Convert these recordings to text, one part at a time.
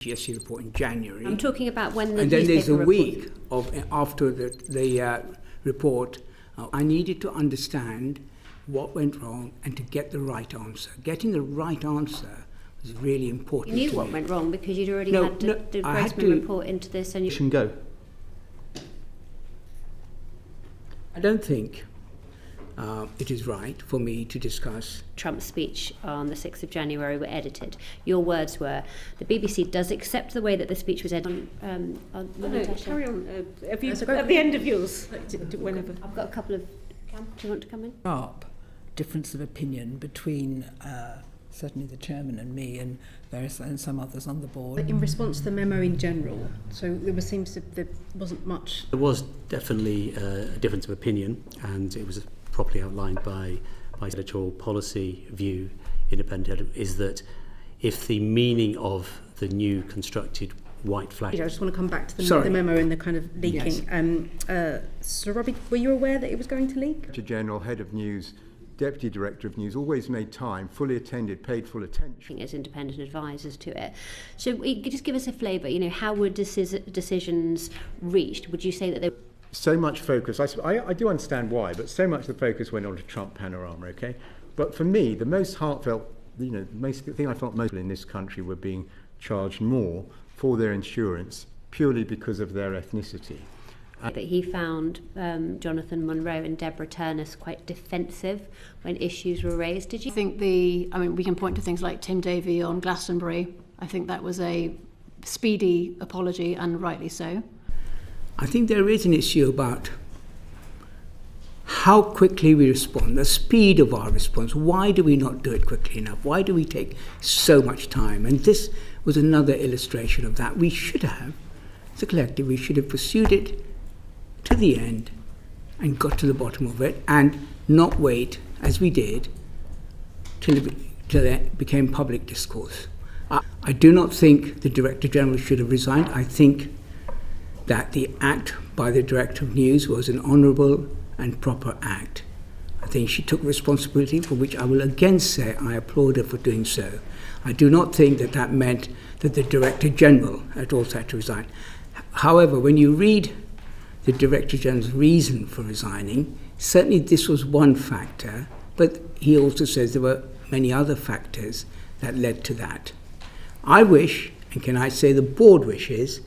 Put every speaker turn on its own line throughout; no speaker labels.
GSC report in January.
I'm talking about when the
and then there's a
report.
week after the report. I needed to understand what went wrong and to get the right answer. Getting the right answer was really important.
You knew what went wrong because you'd already had the Grossman report into this, and you
go.
I don't think it is right for me to discuss.
Trump's speech on the 6th of January were edited. Your words were, the BBC does accept the way that the speech was edited.
Carry on. At the end of yours, whenever.
I've got a couple of... Cam, do you want to come in?
Sharp difference of opinion between certainly the chairman and me and some others on the board.
In response to the memo in general, so there wasn't much.
There was definitely a difference of opinion, and it was properly outlined by editorial policy view, independent, is that if the meaning of the new constructed white flag...
I just want to come back to the memo and the kind of leaking. Yes. So Robbie, were you aware that it was going to leak?
Director General, Head of News, Deputy Director of News, always made time, fully attended, paid full attention.
As independent advisors to it. So you could just give us a flavour, how were decisions reached? Would you say that they...
So much focus, I do understand why, but so much of the focus went on to Trump Panorama, okay? But for me, the most heartfelt, the thing I felt most in this country were being charged more for their insurance purely because of their ethnicity.
That he found Jonathan Munro and Deborah Turnus quite defensive when issues were raised. Did you?
I think we can point to things like Tim Davie on Glastonbury. I think that was a speedy apology, and rightly so.
I think there is an issue about how quickly we respond, the speed of our response. Why do we not do it quickly enough? Why do we take so much time? And this was another illustration of that. We should have, as a collective, we should have pursued it to the end and got to the bottom of it and not wait, as we did, till it became public discourse. I do not think the Director General should have resigned. I think that the act by the Director of News was an honourable and proper act. I think she took responsibility, for which I will again say I applaud her for doing so. I do not think that meant that the Director General had also had to resign. However, when you read the Director General's reason for resigning, certainly this was one factor, but he also says there were many other factors that led to that. I wish, and can I say the board wishes,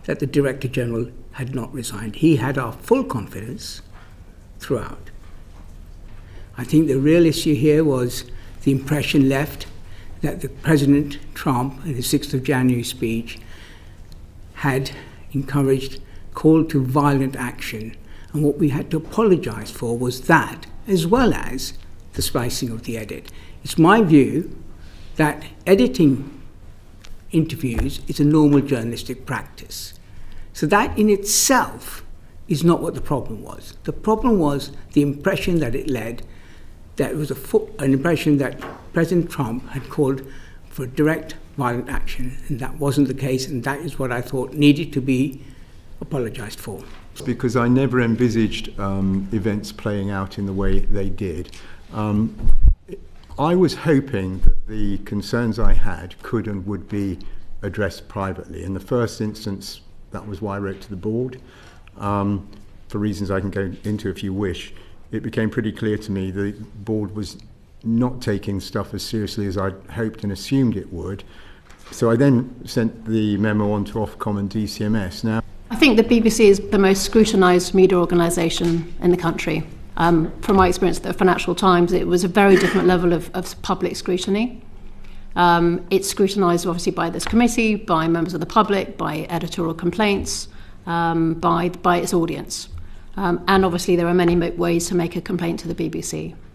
that the Director General had not resigned. He had our full confidence throughout. I think the real issue here was the impression left that the President Trump in the 6th of January speech had called to violent action, and what we had to apologise for was that, as well as the splicing of the edit. It's my view that editing interviews is a normal journalistic practice. So that in itself is not what the problem was. The problem was the impression that it led, that it was an impression that President Trump had called for direct violent action, and that wasn't the case, and that is what I thought needed to be apologised for.
Because I never envisaged events playing out in the way they did. I was hoping that the concerns I had could and would be addressed privately. In the first instance, that was why I wrote to the board. For reasons I can go into if you wish, it became pretty clear to me the board was not taking stuff as seriously as I'd hoped and assumed it would. So I then sent the memo on to Ofcom and DCMS. Now,
I think the BBC is the most scrutinised media organisation in the country. From my experience at the Financial Times, it was a very different level of public scrutiny. It's scrutinised obviously by this committee, by members of the public, by editorial complaints, by its audience. And obviously there are many ways to make a complaint to the BBC.